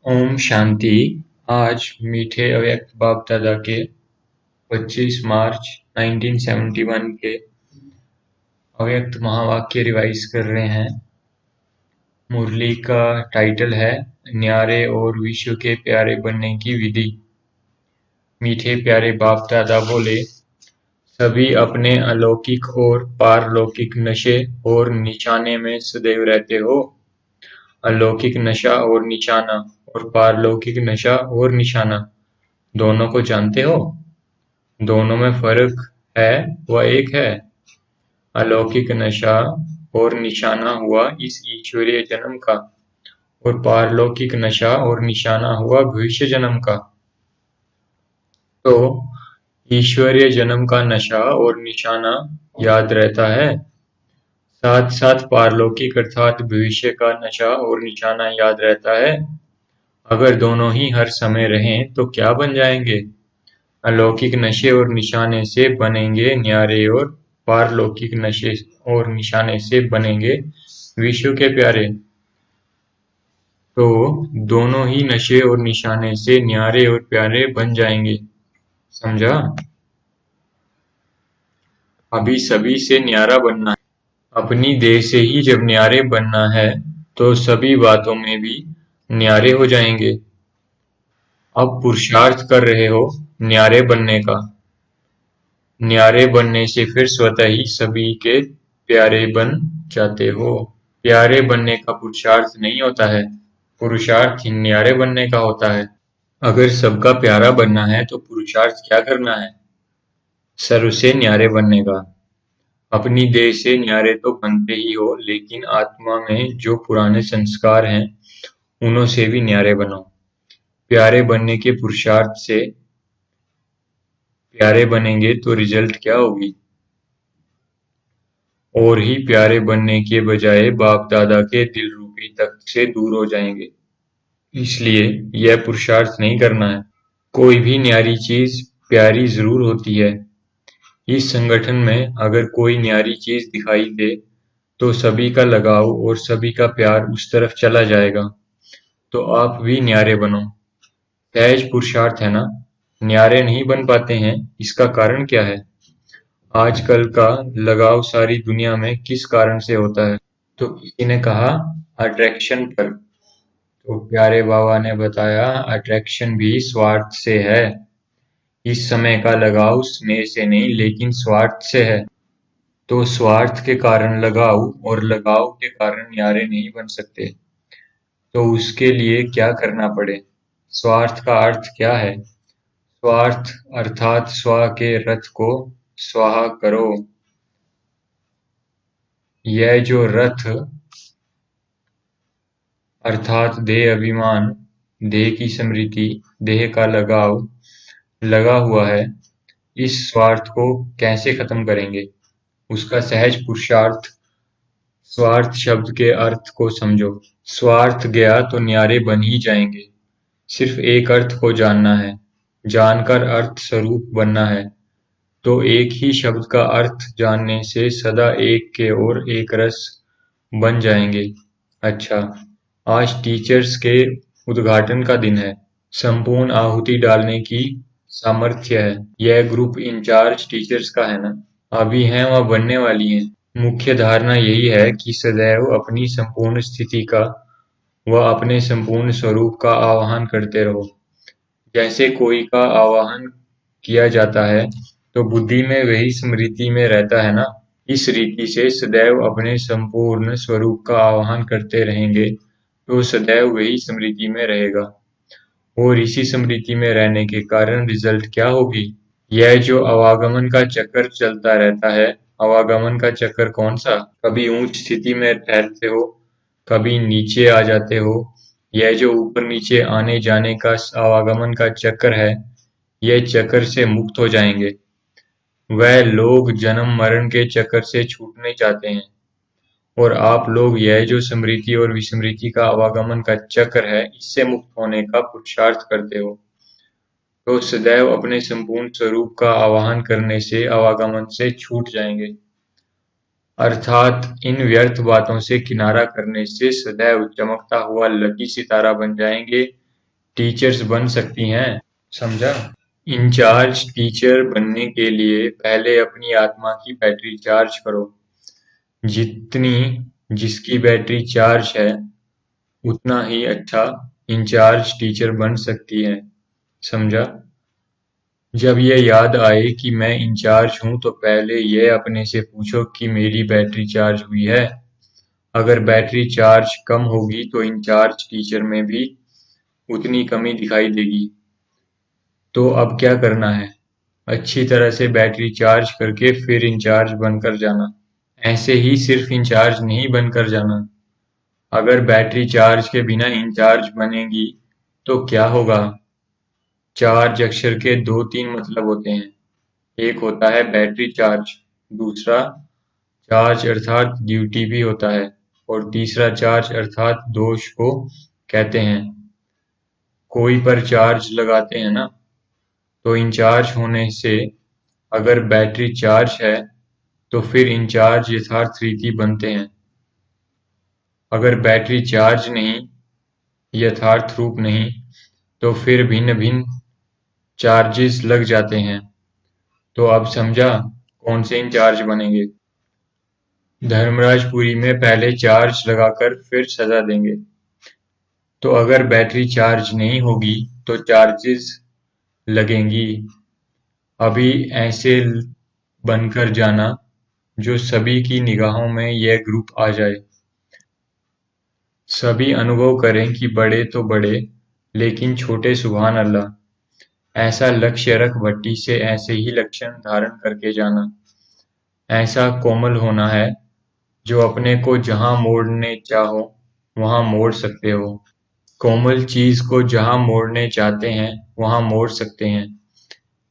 ओम शांति। आज मीठे अव्यक्त बाप दादा के 25 मार्च 1971 के अव्यक्त महावाक्य रिवाइज कर रहे हैं। मुरली का टाइटल है न्यारे और विश्व के प्यारे बनने की विधि। मीठे प्यारे बाप दादा बोले, सभी अपने अलौकिक और पारलौकिक नशे और निशाने में सदैव रहते हो। अलौकिक नशा और निशाना और पारलौकिक नशा और निशाना दोनों को जानते हो? दोनों में फर्क है व एक है। अलौकिक नशा और निशाना हुआ इस ईश्वरीय जन्म का और पारलौकिक नशा और निशाना हुआ भविष्य जन्म का। तो ईश्वरीय जन्म का नशा और निशाना याद रहता है, साथ साथ पारलौकिक अर्थात भविष्य का नशा और निशाना याद रहता है। अगर दोनों ही हर समय रहें तो क्या बन जाएंगे? अलौकिक नशे और निशाने से बनेंगे न्यारे और पारलौकिक नशे और निशाने से बनेंगे विश्व के प्यारे। तो दोनों ही नशे और निशाने से न्यारे और प्यारे बन जाएंगे, समझा? अभी सभी से न्यारा बनना है। अपनी देह से ही जब न्यारे बनना है तो सभी बातों में भी न्यारे हो जाएंगे। अब पुरुषार्थ कर रहे हो न्यारे बनने का। न्यारे बनने से फिर स्वतः ही सभी के प्यारे बन जाते हो। प्यारे बनने का पुरुषार्थ नहीं होता है, पुरुषार्थ ही न्यारे बनने का होता है। अगर सबका प्यारा बनना है तो पुरुषार्थ क्या करना है? सर्व से न्यारे बनने का। अपनी देह से न्यारे तो बनते ही हो, लेकिन आत्मा में जो पुराने संस्कार हैं उनों से भी न्यारे बनो। प्यारे बनने के पुरुषार्थ से प्यारे बनेंगे तो रिजल्ट क्या होगी? और ही प्यारे बनने के बजाय बाप दादा के दिल रूपी तख्त से दूर हो जाएंगे। इसलिए यह पुरुषार्थ नहीं करना है। कोई भी न्यारी चीज प्यारी जरूर होती है। इस संगठन में अगर कोई न्यारी चीज दिखाई दे तो सभी का लगाव और सभी का प्यार उस तरफ चला जाएगा। तो आप भी न्यारे बनो। सहज पुरुषार्थ है ना? न्यारे नहीं बन पाते हैं, इसका कारण क्या है? आजकल का लगाव सारी दुनिया में किस कारण से होता है? तो किसी ने कहा अट्रैक्शन पर। तो प्यारे बाबा ने बताया अट्रैक्शन भी स्वार्थ से है। इस समय का लगाव स्नेह से नहीं लेकिन स्वार्थ से है। तो स्वार्थ के कारण लगाव और लगाव के कारण न्यारे नहीं बन सकते। तो उसके लिए क्या करना पड़े? स्वार्थ का अर्थ क्या है? स्वार्थ अर्थात स्व के रथ को स्वाहा करो। यह जो रथ अर्थात देह अभिमान, देह की स्मृति, देह का लगाव लगा हुआ है, इस स्वार्थ को कैसे खत्म करेंगे? उसका सहज पुरुषार्थ। स्वार्थ शब्द के अर्थ को समझो। स्वार्थ गया तो न्यारे बन ही जाएंगे। सिर्फ एक अर्थ को जानना है, जानकर अर्थ स्वरूप बनना है। तो एक ही शब्द का अर्थ जानने से सदा एक के और एक रस बन जाएंगे। अच्छा, आज टीचर्स के उद्घाटन का दिन है। संपूर्ण आहुति डालने की सामर्थ्य है। यह ग्रुप इंचार्ज टीचर्स का है ना? अभी हैं व बनने वाली हैं। मुख्य धारणा यही है कि सदैव अपनी संपूर्ण स्थिति का व अपने संपूर्ण स्वरूप का आवाहन करते रहो। जैसे कोई का आवाहन किया जाता है तो बुद्धि में वही स्मृति में रहता है ना? इस रीति से सदैव अपने संपूर्ण स्वरूप का आवाहन करते रहेंगे तो सदैव वही स्मृति में रहेगा। और इसी स्मृति में रहने के कारण रिजल्ट क्या होगी? यह जो आवागमन का चक्कर चलता रहता है, आवागमन का चक्कर कौन सा? कभी ऊंच स्थिति में ठहरते हो, कभी नीचे आ जाते हो। यह जो ऊपर नीचे आने जाने का आवागमन का चक्कर है, यह चक्कर से मुक्त हो जाएंगे। वह लोग जन्म मरण के चक्कर से छूटने चाहते हैं और आप लोग यह जो स्मृति और विस्मृति का आवागमन का चक्र है, इससे मुक्त होने का पुरुषार्थ करते हो। तो सदैव अपने संपूर्ण स्वरूप का आवाहन करने से आवागमन से छूट जाएंगे। अर्थात इन व्यर्थ बातों से किनारा करने से सदैव चमकता हुआ लकी सितारा बन जाएंगे टीचर्स बन सकती हैं, समझा? इंचार्ज टीचर बनने के लिए पहले अपनी आत्मा की बैटरी चार्ज करो। जितनी जिसकी बैटरी चार्ज है उतना ही अच्छा इंचार्ज टीचर बन सकती है, समझा? जब ये याद आए कि मैं इंचार्ज हूं तो पहले ये अपने से पूछो कि मेरी बैटरी चार्ज हुई है। अगर बैटरी चार्ज कम होगी तो इंचार्ज टीचर में भी उतनी कमी दिखाई देगी। तो अब क्या करना है? अच्छी तरह से बैटरी चार्ज करके फिर इंचार्ज बनकर जाना। ऐसे ही सिर्फ इंचार्ज नहीं बनकर जाना। अगर बैटरी चार्ज के बिना इंचार्ज बनेगी तो क्या होगा? चार्ज अक्षर के दो तीन मतलब होते हैं। एक होता है बैटरी चार्ज, दूसरा चार्ज अर्थात ड्यूटी भी होता है, और तीसरा चार्ज अर्थात दोष को कहते हैं। कोई पर चार्ज लगाते हैं ना, तो इंचार्ज होने से अगर बैटरी चार्ज है तो फिर इंचार्ज यथार्थ रीति बनते हैं। अगर बैटरी चार्ज नहीं, यथार्थ रूप नहीं, तो फिर भिन्न भिन्न चार्जेस लग जाते हैं। तो अब समझा कौन से इंचार्ज बनेंगे? धर्मराजपुरी में पहले चार्ज लगाकर फिर सजा देंगे। तो अगर बैटरी चार्ज नहीं होगी तो चार्जेस लगेंगी। अभी ऐसे बनकर जाना जो सभी की निगाहों में यह ग्रुप आ जाए। सभी अनुभव करें कि बड़े तो बड़े, लेकिन छोटे सुभान अल्लाह। ऐसा लक्ष्य रख भट्टी से ऐसे ही लक्षण धारण करके जाना। ऐसा कोमल होना है जो अपने को जहां मोड़ने चाहो वहां मोड़ सकते हो। कोमल चीज को जहां मोड़ने चाहते हैं वहां मोड़ सकते हैं,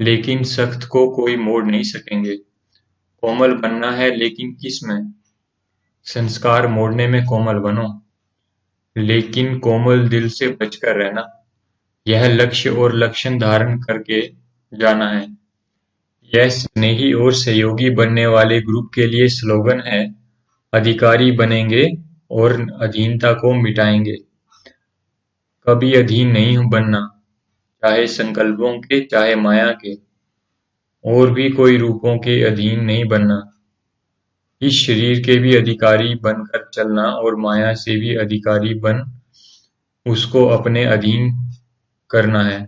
लेकिन सख्त को कोई मोड़ नहीं सकेंगे। कोमल बनना है लेकिन किस में? संस्कार मोड़ने में कोमल बनो, लेकिन कोमल दिल से बचकर रहना। यह लक्ष्य और लक्षण धारण करके जाना है। यह स्नेही और सहयोगी बनने वाले ग्रुप के लिए स्लोगन है। अधिकारी बनेंगे और अधीनता को मिटाएंगे। कभी अधीन नहीं बनना, चाहे संकल्पों के चाहे माया के, और भी कोई रूपों के अधीन नहीं बनना। इस शरीर के भी अधिकारी बनकर चलना और माया से भी अधिकारी बन उसको अपने अधीन करना है।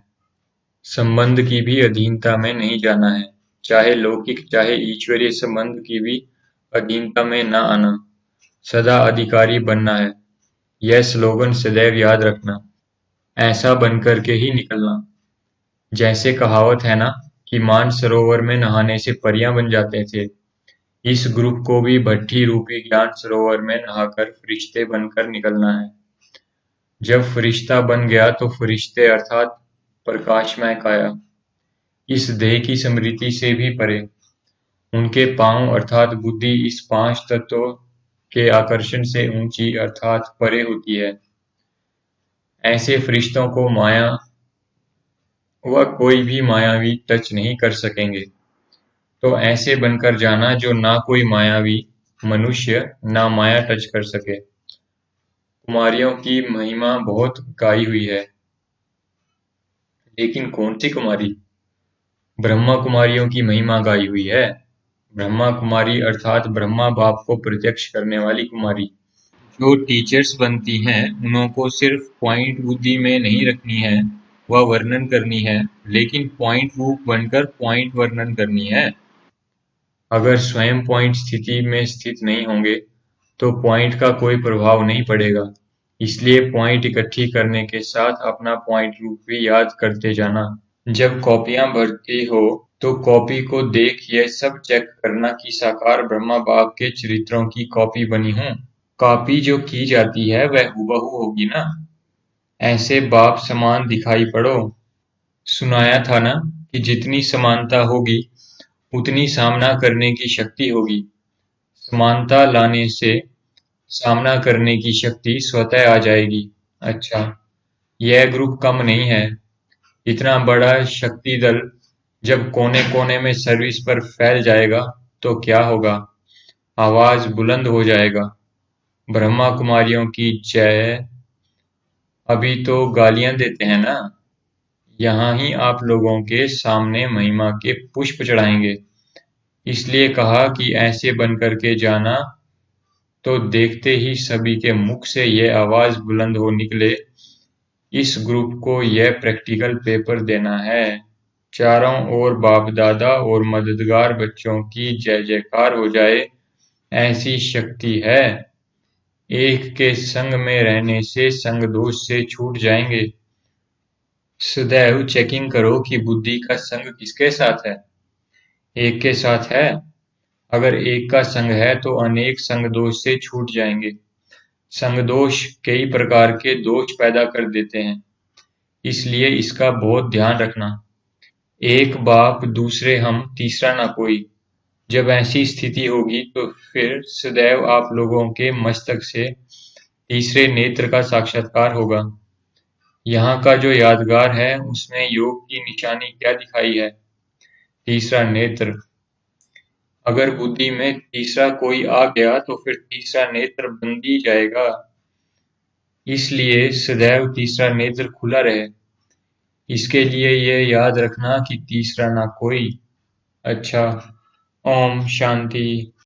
संबंध की भी अधीनता में नहीं जाना है, चाहे लौकिक चाहे ईश्वरीय संबंध की भी अधीनता में न आना। सदा अधिकारी बनना है। यह स्लोगन सदैव याद रखना। ऐसा बनकर के ही निकलना। जैसे कहावत है ना कि मानसरोवर में नहाने से परियां बन जाते थे, इस ग्रुप को भी भट्ठी रूपी ज्ञान सरोवर में नहाकर फरिश्ते बनकर निकलना है। जब फरिश्ता बन गया तो फरिश्ते अर्थात प्रकाशमय काया, इस देह की स्मृति से भी परे। उनके पांव अर्थात बुद्धि इस पांच तत्वों के आकर्षण से ऊंची अर्थात परे होती है। ऐसे फरिश्तों को माया व कोई भी मायावी टच नहीं कर सकेंगे। तो ऐसे बनकर जाना जो ना कोई मायावी मनुष्य ना माया टच कर सके। कुमारियों की महिमा बहुत गाई हुई है, लेकिन कौन सी कुमारी? ब्रह्मा कुमारियों की महिमा गाई हुई है। ब्रह्मा कुमारी अर्थात ब्रह्मा बाप को प्रत्यक्ष करने वाली कुमारी। जो टीचर्स बनती हैं उन्हों को सिर्फ पॉइंट बुद्धि में नहीं रखनी है व वर्णन करनी है, लेकिन पॉइंट रूप बनकर पॉइंट वर्णन करनी है। अगर स्वयं पॉइंट स्थिति में स्थित नहीं होंगे तो पॉइंट का कोई प्रभाव नहीं पड़ेगा। इसलिए पॉइंट इकट्ठी करने के साथ अपना पॉइंट रूप भी याद करते जाना। जब कॉपियां भरती हो तो कॉपी को देख ये सब चेक करना कि साकार ब्रह्मा बाप के चरित्रों की कॉपी बनी हूं। कॉपी जो की जाती है वह हूबहू होगी ना। ऐसे बाप समान दिखाई पड़ो। सुनाया था ना कि जितनी समानता होगी उतनी सामना करने की शक्ति होगी। समानता लाने से सामना करने की शक्ति स्वतः आ जाएगी। अच्छा, यह ग्रुप कम नहीं है। इतना बड़ा शक्ति दल जब कोने कोने में सर्विस पर फैल जाएगा तो क्या होगा? आवाज बुलंद हो जाएगा, ब्रह्मा कुमारियों की जय, अभी तो गालियां देते हैं ना। यहाँ ही आप लोगों के सामने महिमा के पुष्प चढ़ाएंगे। इसलिए कहा कि ऐसे बन करके जाना। तो देखते ही सभी के मुख से यह आवाज बुलंद हो निकले, इस ग्रुप को यह प्रैक्टिकल पेपर देना है। चारों ओर बाप दादा और मददगार बच्चों की जय जयकार हो जाए, ऐसी शक्ति है। एक के संग में रहने से संग दोष से छूट जाएंगे। सदैव चेकिंग करो कि बुद्धि का संग किसके साथ है। एक के साथ है। अगर एक का संग है तो अनेक संग दोष से छूट जाएंगे। संग दोष कई प्रकार के दोष पैदा कर देते हैं, इसलिए इसका बहुत ध्यान रखना। एक बाप दूसरे हम तीसरा ना कोई। जब ऐसी स्थिति होगी तो फिर सदैव आप लोगों के मस्तक से तीसरे नेत्र का साक्षात्कार होगा। यहाँ का जो यादगार है उसमें योग की निशानी क्या दिखाई है? तीसरा नेत्र। अगर बुद्धि में तीसरा कोई आ गया तो फिर तीसरा नेत्र बंद ही जाएगा। इसलिए सदैव तीसरा नेत्र खुला रहे। इसके लिए ये याद रखना कि तीसरा ना कोई। अच्छा। ओम शांति।